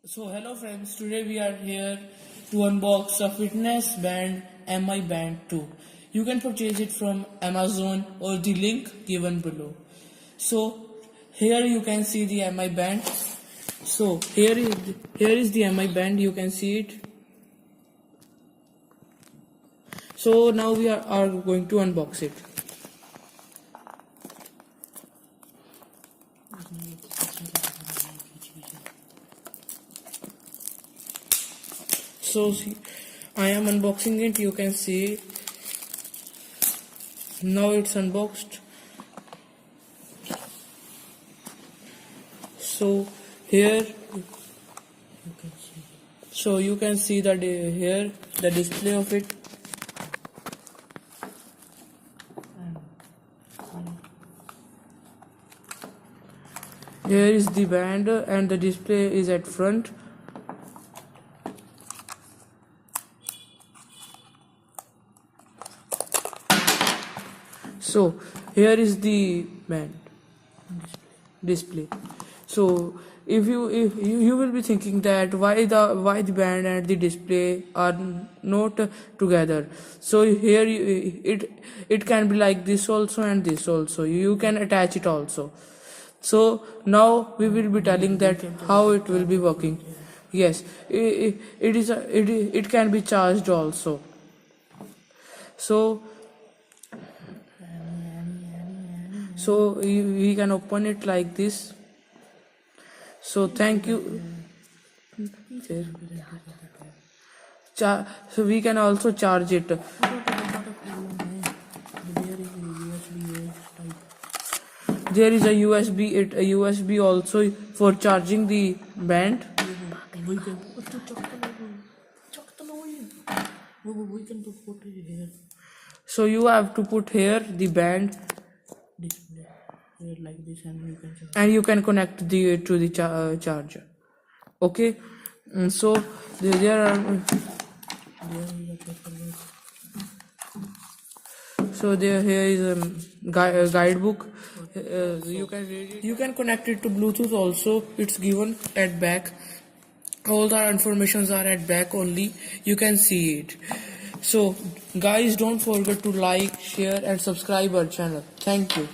So hello friends, today we are here to unbox a fitness band MI Band 2. You can purchase it from Amazon or the link given below. So here you can see the MI band. So here is the MI band, you can see it. So now we are going to unbox it. So I am unboxing it, you can see now it's unboxed. So here you can see that here the display of it. Here is the band and the display is at front. So here is the band display. So if you will be thinking that why the band and the display are not together. So here it can be like this also and this also. You can attach it also. So now we will be telling that how it will be working. Yes, it can be charged also. So we can open it like this. So thank you. So we can also charge it. There is a USB also for charging the band. So you have to put here the band display here like this, and you can connect the to the charger. Okay, so there are so here is a guidebook. You can read it. You can connect it to Bluetooth also. It's given at back. All the informations are at back only. You can see it. So guys, don't forget to like, share and subscribe our channel. Thank you.